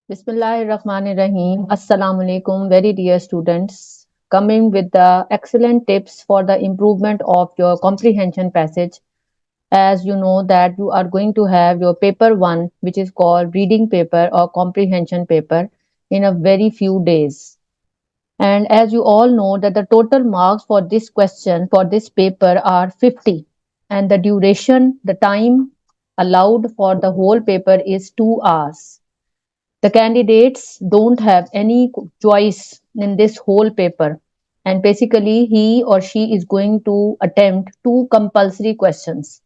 Bismillahirrahmanirrahim. Assalamu alaikum, very dear students. Coming with the excellent tips for the improvement of your comprehension passage. As you know that you are going to have your paper 1, which is called reading paper or comprehension paper, in a very few days. And as you all know that the total marks for this question for this paper are 50, and the duration, the time allowed for the whole paper is 2 hours. The candidates don't have any choice in this whole paper, and basically he or she is going to attempt two compulsory questions.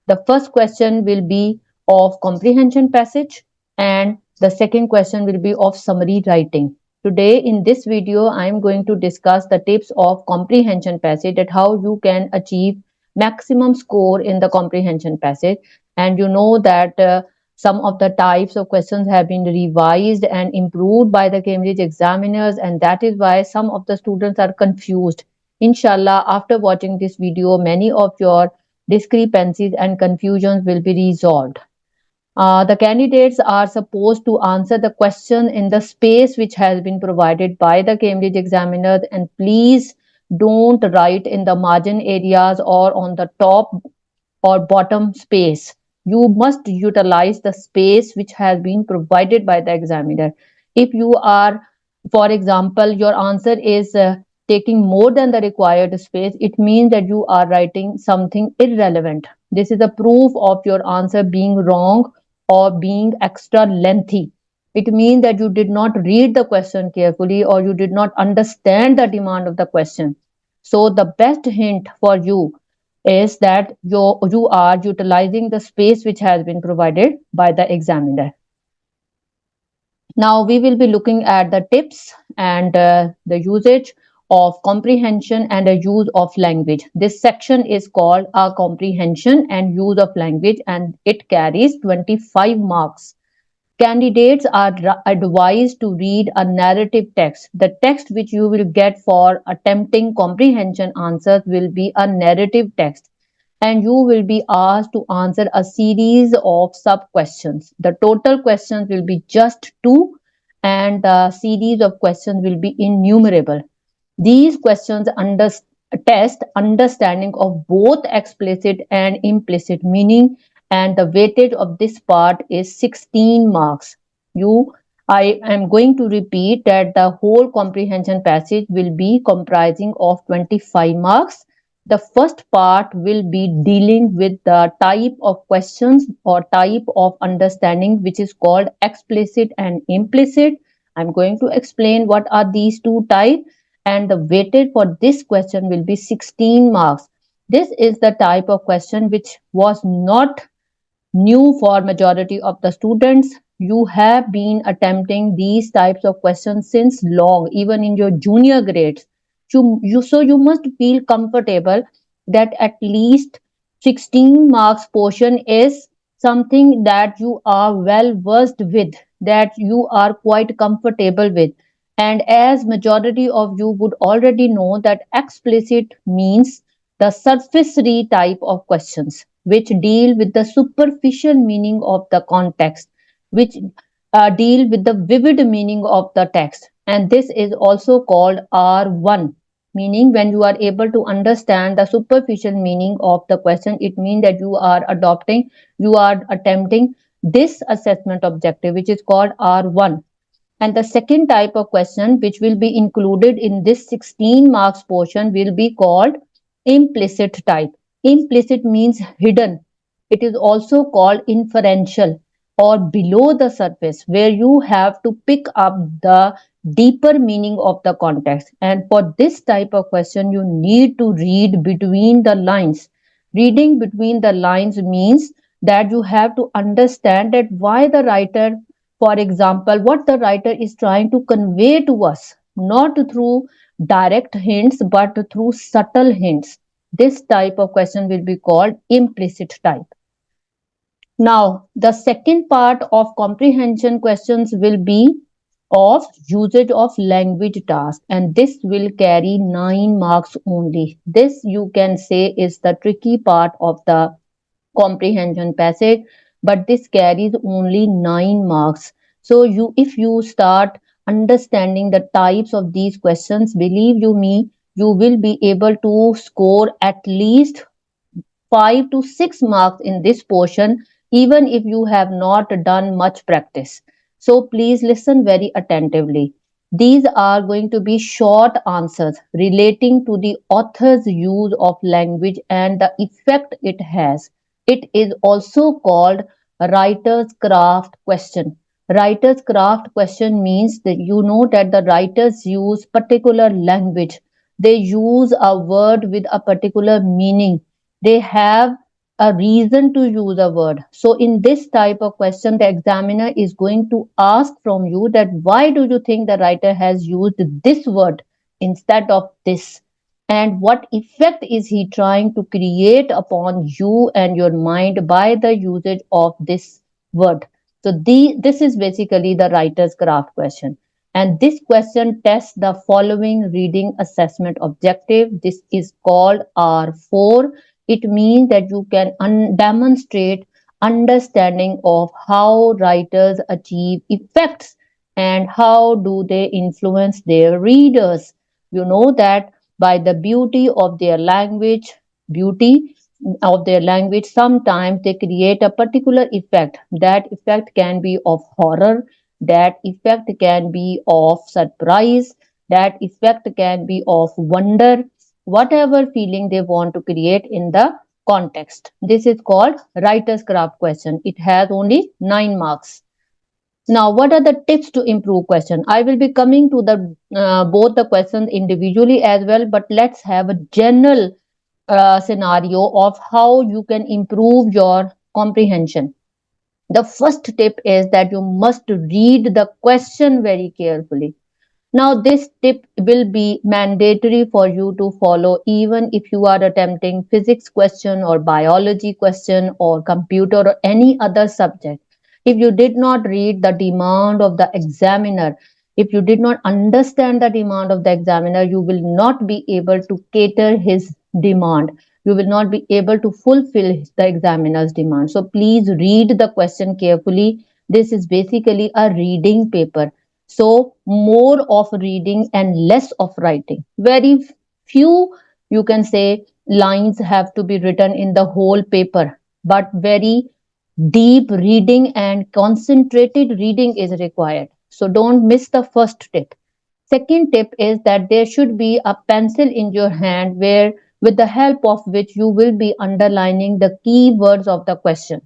The first question will be of comprehension passage, and the second question will be of summary writing. Today in this video I am going to discuss the tips of comprehension passage, that how you can achieve maximum score in the comprehension passage. And you know that some of the types of questions have been revised and improved by the Cambridge examiners, and that is why some of the students are confused. Inshallah, after watching this video, many of your discrepancies and confusions will be resolved. The candidates are supposed to answer the question in the space which has been provided by the Cambridge examiners, and please don't write in the margin areas or on the top or bottom space. You must utilize the space which has been provided by the examiner. If you are, for example, your answer is taking more than the required space, it means that you are writing something irrelevant. This is a proof of your answer being wrong or being extra lengthy. It means that you did not read the question carefully or you did not understand the demand of the question. So the best hint for you is that you are utilizing the space which has been provided by the examiner. Now we will be looking at the tips and the usage of comprehension and the use of language. This section is called a comprehension and use of language, and it carries 25 marks. Candidates are advised to read a narrative text. The text which you will get for attempting comprehension answers will be a narrative text, and you will be asked to answer a series of sub questions. The total questions will be just two, and the series of questions will be innumerable. These questions test understanding of both explicit and implicit meaning, and the weightage of this part is 16 marks. I am going to repeat that the whole comprehension passage will be comprising of 25 marks. The first part will be dealing with the type of questions or type of understanding which is called explicit and implicit. I'm going to explain what are these two types, and the weightage for this question will be 16 marks. This is the type of question which was not new for majority of the students. You have been attempting these types of questions since long, even in your junior grades. So you must feel comfortable that at least 16 marks portion is something that you are well versed with, that you are quite comfortable with. And as majority of you would already know that explicit means the surfacery type of questions which deal with the superficial meaning of the context, which deal with the vivid meaning of the text. And this is also called R1, meaning when you are able to understand the superficial meaning of the question, it means that you are attempting this assessment objective, which is called R1. And the second type of question which will be included in this 16 marks portion will be called implicit type. Implicit means hidden. It is also called inferential or below the surface, where you have to pick up the deeper meaning of the context. And for this type of question, you need to read between the lines. Reading between the lines means that you have to understand that why the writer, for example, what the writer is trying to convey to us, not through direct hints, but through subtle hints. This type of question will be called implicit type. Now, the second part of comprehension questions will be of usage of language task, and this will carry 9 marks only. This you can say is the tricky part of the comprehension passage, but this carries only 9 marks. So if you start understanding the types of these questions, believe you me, you will be able to score at least 5 to 6 marks in this portion, even if you have not done much practice. So please listen very attentively. These are going to be short answers relating to the author's use of language and the effect it has. It is also called writer's craft question. Writer's craft question means that you know that the writers use particular language. They use a word with a particular meaning. They have a reason to use a word. So in this type of question, the examiner is going to ask from you that why do you think the writer has used this word instead of this, and what effect is he trying to create upon you and your mind by the usage of this word. So this is basically the writer's craft question. And this question tests the following reading assessment objective. This is called R4. It means that you can demonstrate understanding of how writers achieve effects and how do they influence their readers. You know that by the beauty of their language, sometimes they create a particular effect. That effect can be of horror, that effect can be of surprise, that effect can be of wonder, whatever feeling they want to create in the context. This is called writer's craft question. It has only 9 marks. Now, what are the tips to improve question? I will be coming to the both the questions individually as well, but let's have a general scenario of how you can improve your comprehension. The first tip is that you must read the question very carefully. Now, this tip will be mandatory for you to follow even if you are attempting physics question or biology question or computer or any other subject. If you did not read the demand of the examiner, if you did not understand the demand of the examiner, you will not be able to cater his demand. You will not be able to fulfill the examiner's demand. So please read the question carefully. This is basically a reading paper, so more of reading and less of writing. Very few, you can say, lines have to be written in the whole paper, but very deep reading and concentrated reading is required. So don't miss the first tip. Second tip is that there should be a pencil in your hand where with the help of which you will be underlining the key words of the question.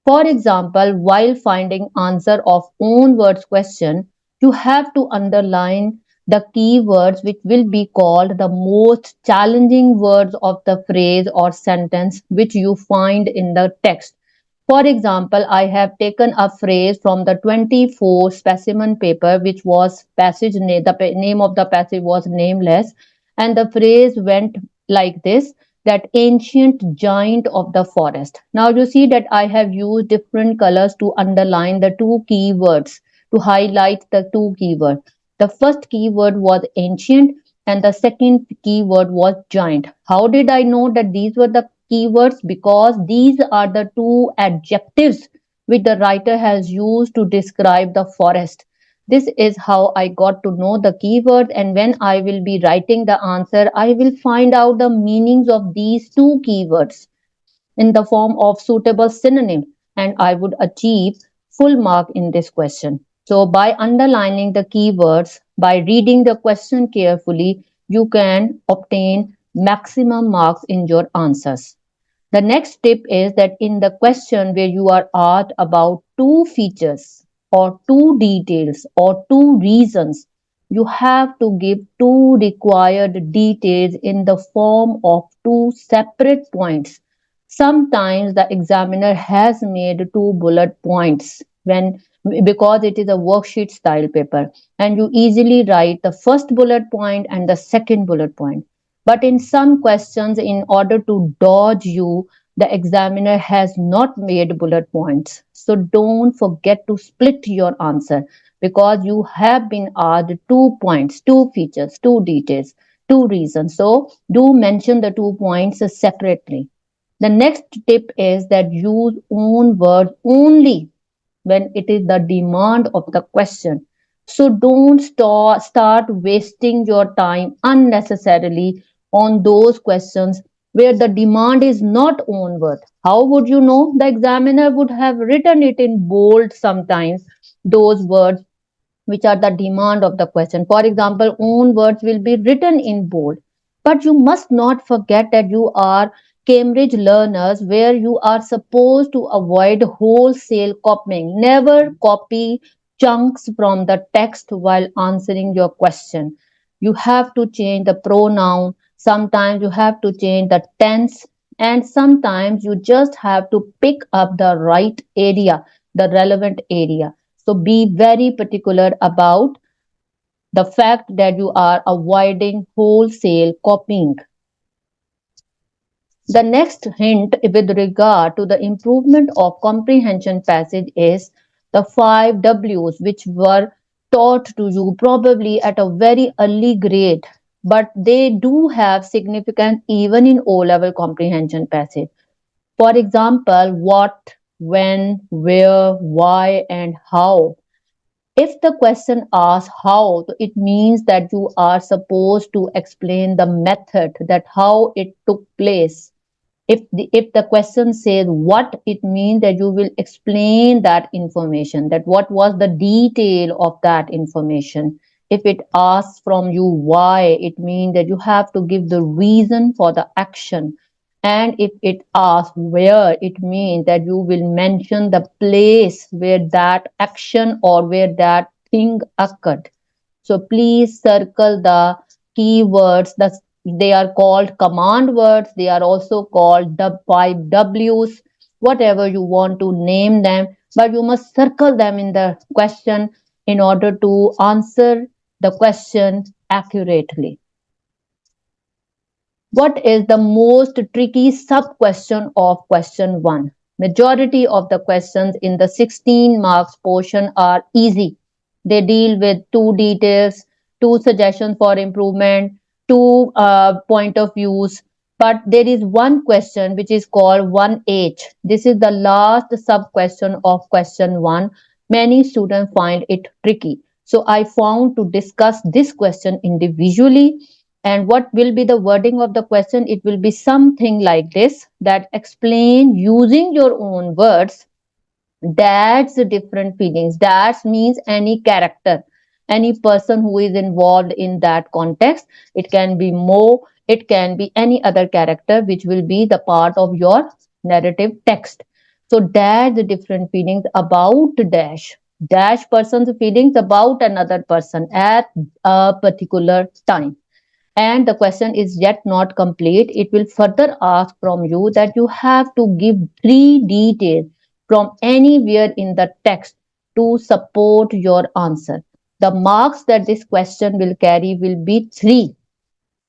For example, while finding answer of own words question, you have to underline the key words which will be called the most challenging words of the phrase or sentence which you find in the text. For example, I have taken a phrase from the 24 specimen paper, which was the name of the passage was nameless, and the phrase went like this: that ancient giant of the forest. Now you see that I have used different colors to underline the two keywords, to highlight the two keywords. The first keyword was ancient and the second keyword was giant. How did I know that these were the keywords? Because these are the two adjectives which the writer has used to describe the forest. This is how I got to know the keyword, and when I will be writing the answer, I will find out the meanings of these two keywords in the form of suitable synonym, and I would achieve full mark in this question. So by underlining the keywords, by reading the question carefully, you can obtain maximum marks in your answers. The next tip is that in the question where you are asked about two features or two details or two reasons, you have to give two required details in the form of two separate points. Sometimes the examiner has made two bullet points when because it is a worksheet style paper, and you easily write the first bullet point and the second bullet point. But in some questions, in order to dodge you, the examiner has not made bullet points. So don't forget to split your answer because you have been asked 2 points, two features, two details, two reasons. So do mention the 2 points separately. The next tip is that use own words only when it is the demand of the question. So don't start wasting your time unnecessarily on those questions where the demand is not own word. How would you know? The examiner would have written it in bold sometimes, those words which are the demand of the question. For example, own words will be written in bold. But you must not forget that you are Cambridge learners where you are supposed to avoid wholesale copying. Never copy chunks from the text while answering your question. You have to change the pronoun, sometimes you have to change the tense, and sometimes you just have to pick up the right area, the relevant area. So be very particular about the fact that you are avoiding wholesale copying. The next hint with regard to the improvement of comprehension passage is the 5 W's which were taught to you probably at a very early grade, but they do have significance even in O-level comprehension passage. For example, what, when, where, why, and how. If the question asks how, it means that you are supposed to explain the method, that how it took place. If the question says what, it means that you will explain that information, that what was the detail of that information. If it asks from you why, it means that you have to give the reason for the action. And if it asks where, it means that you will mention the place where that action or where that thing occurred. So please circle the keywords. They are called command words. They are also called the 5 W's, whatever you want to name them. But you must circle them in the question in order to answer the question accurately. What is the most tricky sub-question of question 1? Majority of the questions in the 16 marks portion are easy. They deal with two details, two suggestions for improvement, two point of views. But there is one question which is called 1H. This is the last sub-question of question 1. Many students find it tricky. So I found to discuss this question individually. And what will be the wording of the question? It will be something like this, that explain using your own words that's the different feelings. That means any character, any person who is involved in that context. It can be Mo, it can be any other character which will be the part of your narrative text. So that's the different feelings about dash. Dash person's feelings about another person at a particular time, and the question is yet not complete, it will further ask from you that you have to give three details from anywhere in the text to support your answer. The marks that this question will carry will be three.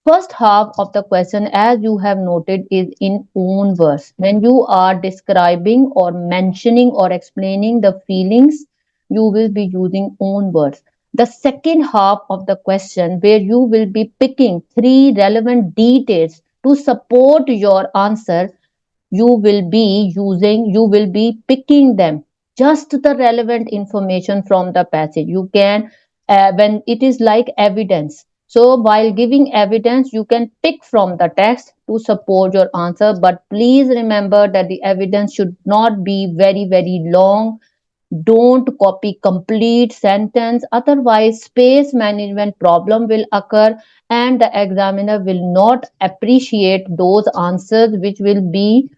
First half of the question, as you have noted, is in own words. When you are describing or mentioning or explaining the feelings, you will be using own words. The second half of the question, where you will be picking three relevant details to support your answer, you will be picking them, just the relevant information from the passage. You can, when it is like evidence, so while giving evidence you can pick from the text to support your answer, but please remember that the evidence should not be very very long. Don't copy complete sentence, otherwise space management problem will occur and the examiner will not appreciate those answers which will be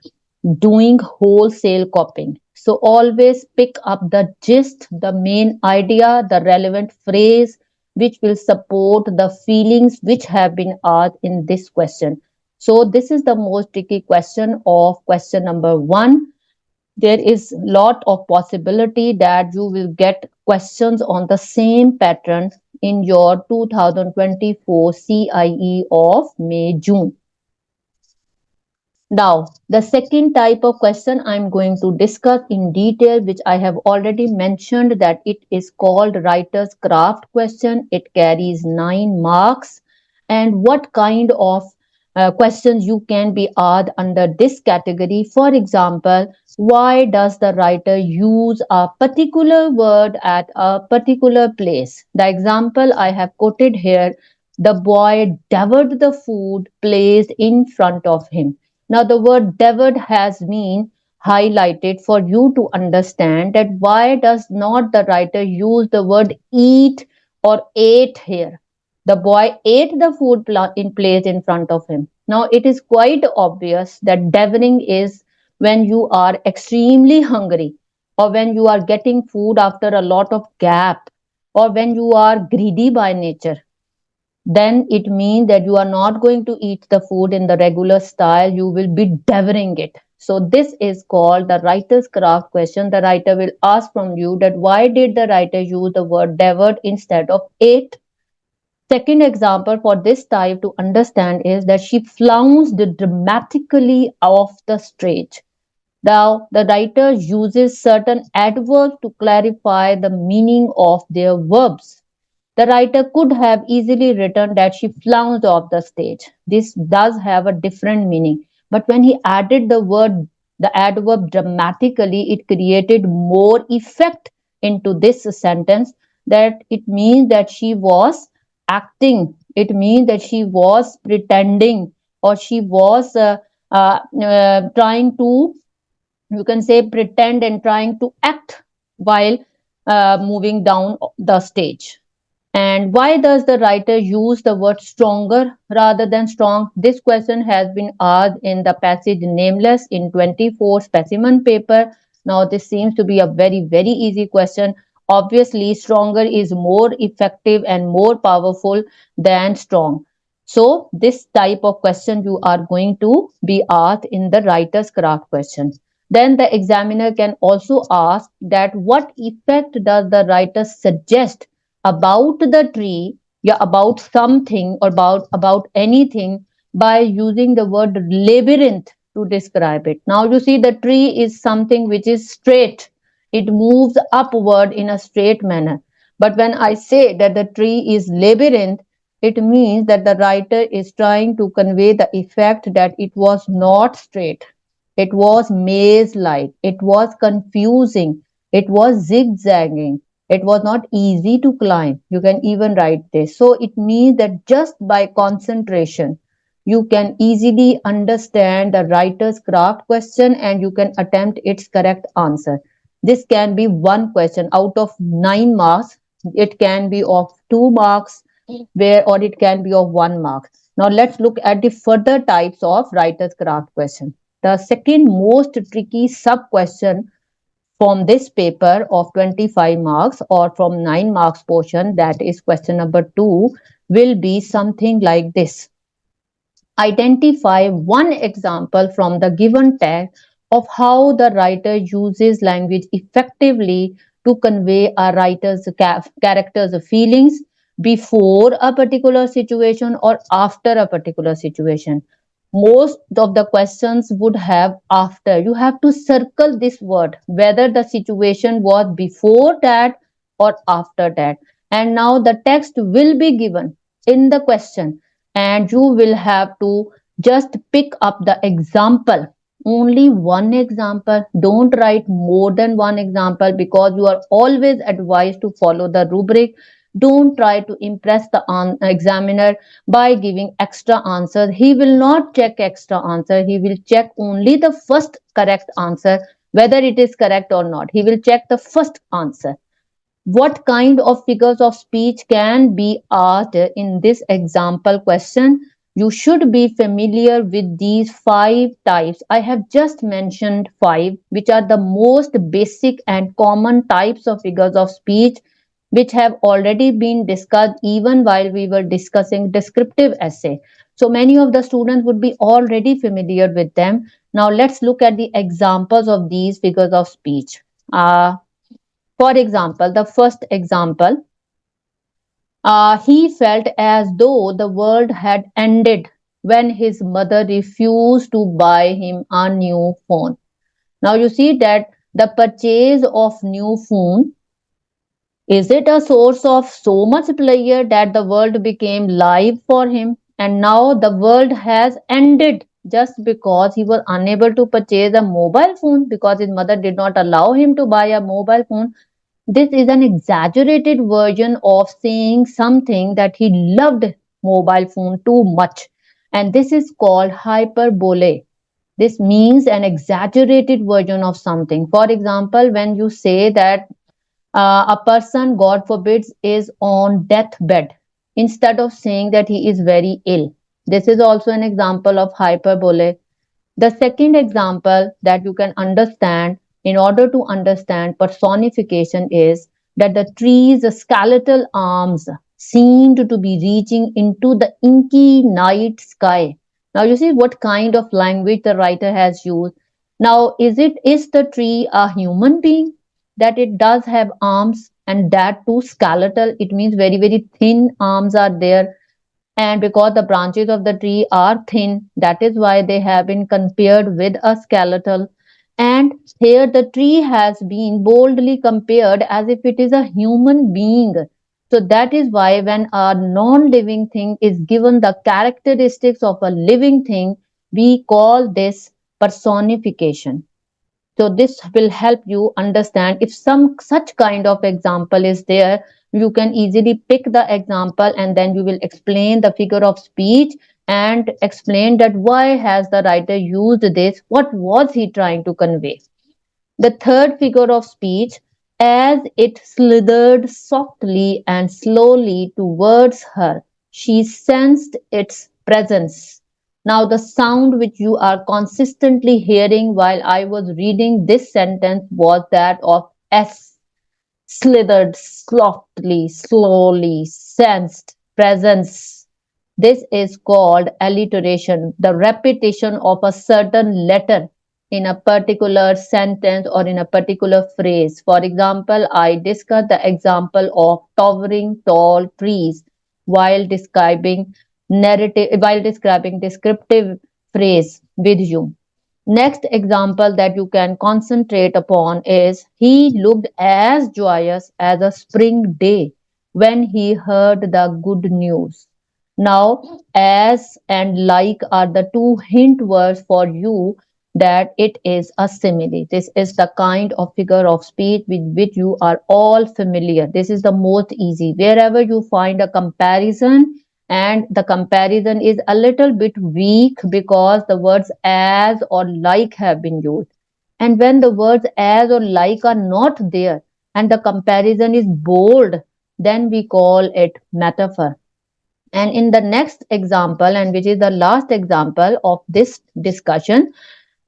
doing wholesale copying. So always pick up the gist, the main idea, the relevant phrase which will support the feelings which have been asked in this question. So this is the most tricky question of question number 1. There is lot of possibility that you will get questions on the same pattern in your 2024 CIE of May June. Now, the second type of question I'm going to discuss in detail, which I have already mentioned, that it is called writer's craft question. It carries 9 marks. And what kind of questions you can be asked under this category? For example, Why does the writer use a particular word at a particular place? The example I have quoted here, the boy devoured the food placed in front of him. Now the word devoured has been highlighted for you to understand that why does not the writer use the word eat or ate here. The boy ate the food placed in front of him. Now it is quite obvious that devouring is when you are extremely hungry, or when you are getting food after a lot of gap, or when you are greedy by nature, then it means that you are not going to eat the food in the regular style, you will be devouring it. So this is called the writer's craft question. The writer will ask from you that why did the writer use the word devoured instead of ate. Second example for this type to understand is that she flounced dramatically off the stage. Now, the writer uses certain adverbs to clarify the meaning of their verbs. The writer could have easily written that she flounced off the stage. This does have a different meaning. But when he added the adverb dramatically, it created more effect into this sentence, that it means that she was acting. It means that she was pretending, or she was trying to, you can say, pretend and trying to act while moving down the stage. And why does the writer use the word stronger rather than strong? This question has been asked in the passage Nameless in 24 specimen paper. Now, this seems to be a very easy question. Obviously, stronger is more effective and more powerful than strong. So, this type of question you are going to be asked in the writer's craft question. Then the examiner can also ask that what effect does the writer suggest about the tree, yeah, about something, or about anything, by using the word labyrinth to describe it. Now you see the tree is something which is straight, it moves upward in a straight manner. But when I say that the tree is labyrinth, it means that the writer is trying to convey the effect that it was not straight, it was maze like, it was confusing, it was zigzagging, it was not easy to climb. You can even write this. So it means that just by concentration, you can easily understand the writer's craft question and you can attempt its correct answer. This can be one question out of 9 marks. It can be of 2 marks, where or it can be of 1 mark. Now let's look at the further types of writer's craft question. The second most tricky sub question from this paper of 25 marks or from 9 marks portion, that is question number 2, will be something like this. Identify one example from the given text of how the writer uses language effectively to convey a writer's character's feelings before a particular situation or after a particular situation. Most of the questions would have after. You have to circle this word, whether the situation was before that or after that. And now the text will be given in the question, and you will have to just pick up the example, only one example. Don't write more than one example, because you are always advised to follow the rubric. Don't try to impress the examiner by giving extra answers. He will not check extra answer, he will check only the first correct answer, whether it is correct or not. He will check the first answer. What kind of figures of speech can be asked in this example question? You should be familiar with these 5 types. I have just mentioned 5, which are the most basic and common types of figures of speech, which have already been discussed even while we were discussing descriptive essay. So many of the students would be already familiar with them. Now let's look at the examples of these figures of speech. For example, the first example, he felt as though the world had ended when his mother refused to buy him a new phone. Now you see that the purchase of new phone, is it a source of so much pleasure that the world became live for him? And now the world has ended just because he was unable to purchase a mobile phone because his mother did not allow him to buy a mobile phone. This is an exaggerated version of saying something that he loved mobile phone too much. And this is called hyperbole. This means an exaggerated version of something. For example, when you say that a person, God forbids, is on deathbed, instead of saying that he is very ill. This is also an example of hyperbole. The second example that you can understand in order to understand personification is that the tree's skeletal arms seemed to be reaching into the inky night sky. Now you see what kind of language the writer has used. Now is the tree a human being that it does have arms and that too skeletal? It means very thin arms are there, and because the branches of the tree are thin, that is why they have been compared with a skeletal. And here the tree has been boldly compared as if it is a human being. So that is why when a non-living thing is given the characteristics of a living thing, we call this personification. So this will help you understand if some such kind of example is there, you can easily pick the example and then you will explain the figure of speech and explain that why has the writer used this, what was he trying to convey. The third figure of speech, as it slithered softly and slowly towards her, she sensed its presence. Now, the sound which you are consistently hearing while I was reading this sentence was that of S. Slithered softly, slowly, sensed presence. This is called alliteration, the repetition of a certain letter in a particular sentence or in a particular phrase. For example, I discussed the example of towering tall trees while describing descriptive phrase with you. Next example that you can concentrate upon is he looked as joyous as a spring day when he heard the good news. Now, as and like are the two hint words for you that it is a simile. This is the kind of figure of speech with which you are all familiar. This is the most easy. Wherever you find a comparison, and the comparison is a little bit weak because the words as or like have been used. And when the words as or like are not there and the comparison is bold, then we call it metaphor. And in the next example, and which is the last example of this discussion,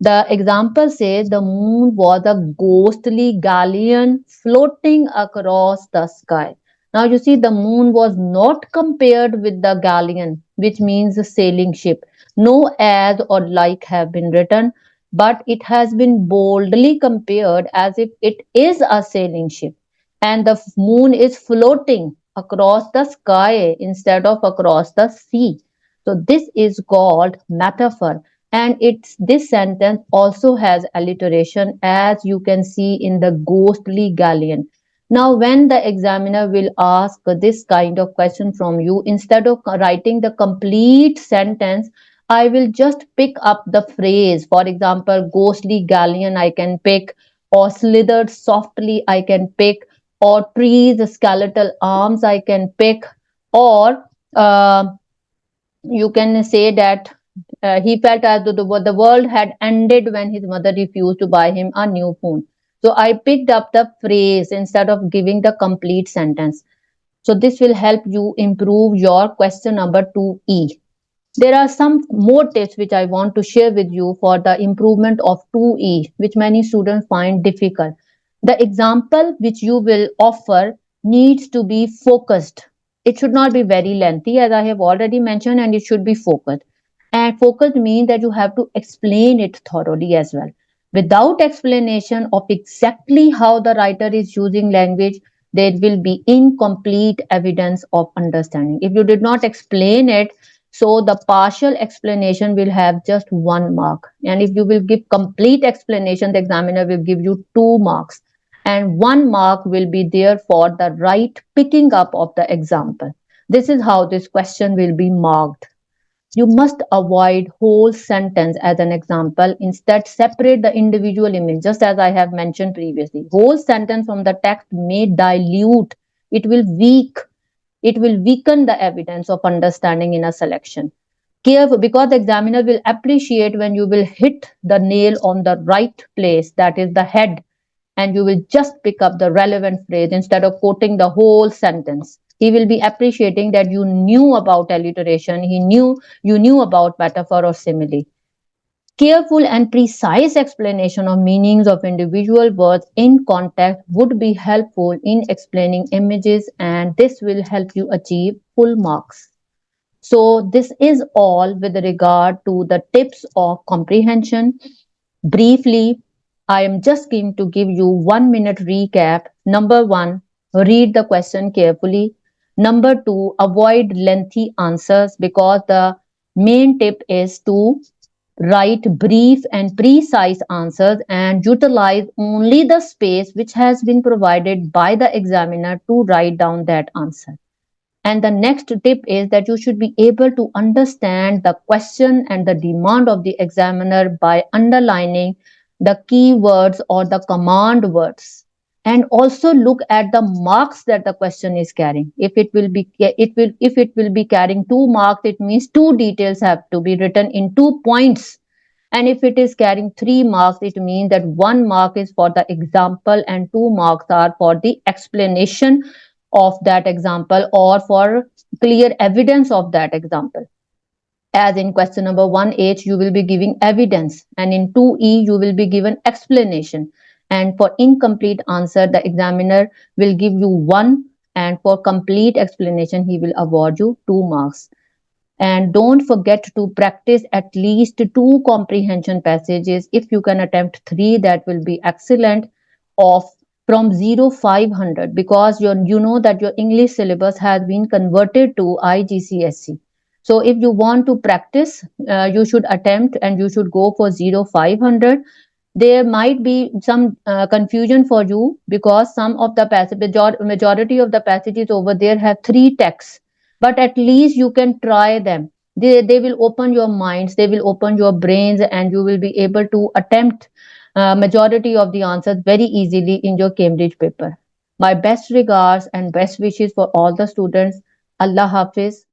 the example says the moon was a ghostly galleon floating across the sky. Now you see, the moon was not compared with the galleon, which means a sailing ship. No as or like have been written, but it has been boldly compared as if it is a sailing ship. And the moon is floating across the sky instead of across the sea. So this is called metaphor, and it's this sentence also has alliteration as you can see in the ghostly galleon. Now when the examiner will ask this kind of question from you, instead of writing the complete sentence, I will just pick up the phrase. For example, ghostly galleon I can pick, or slithered softly I can pick, or trees skeletal arms I can pick, or uh, you can say that he felt as though the world had ended when his mother refused to buy him a new phone. So I picked up the phrase instead of giving the complete sentence. So this will help you improve your question number 2E. There are some more tips which I want to share with you for the improvement of 2E, which many students find difficult. The example which you will offer needs to be focused. It should not be very lengthy, as I have already mentioned, and it should be focused. And focused means that you have to explain it thoroughly as well. Without explanation of exactly how the writer is using language, there will be incomplete evidence of understanding. If you did not explain it, so the partial explanation will have just 1 mark. And if you will give complete explanation, the examiner will give you 2 marks. And 1 mark will be there for the right picking up of the example. This is how this question will be marked. You must avoid whole sentence as an example. Instead, separate the individual image, just as I have mentioned previously. Whole sentence from the text may dilute, it will weak, it will weaken the evidence of understanding in a selection. Careful, because the examiner will appreciate when you will hit the nail on the right place, that is the head, and you will just pick up the relevant phrase instead of quoting the whole sentence. He will be appreciating that you knew about alliteration, you knew about metaphor or simile. Careful and precise explanation of meanings of individual words in context would be helpful in explaining images, and this will help you achieve full marks. So this is all with regard to the tips of comprehension. Briefly, I am just going to give you 1 minute recap. Number one, read the question carefully. Number two, avoid lengthy answers, because the main tip is to write brief and precise answers and utilize only the space which has been provided by the examiner to write down that answer. And the next tip is that you should be able to understand the question and the demand of the examiner by underlining the keywords or the command words. And also look at the marks that the question is carrying. If it will be carrying 2 marks, it means two details have to be written in 2 points. And if it is carrying 3 marks, it means that 1 mark is for the example and 2 marks are for the explanation of that example or for clear evidence of that example. As in question number 1H, you will be giving evidence, and in 2E, you will be given explanation. And for incomplete answer, the examiner will give you 1, and for complete explanation, he will award you 2 marks. And don't forget to practice at least 2 comprehension passages. If you can attempt 3, that will be excellent. Of from 0500, because you know that your English syllabus has been converted to IGCSE. So if you want to practice, you should attempt and you should go for 0500. There might be some confusion for you, because some of the passage, majority of the passages over there have 3 texts, but at least you can try them. They will open your minds, they will open your brains, and you will be able to attempt majority of the answers very easily in your Cambridge paper. My best regards and best wishes for all the students. Allah Hafiz.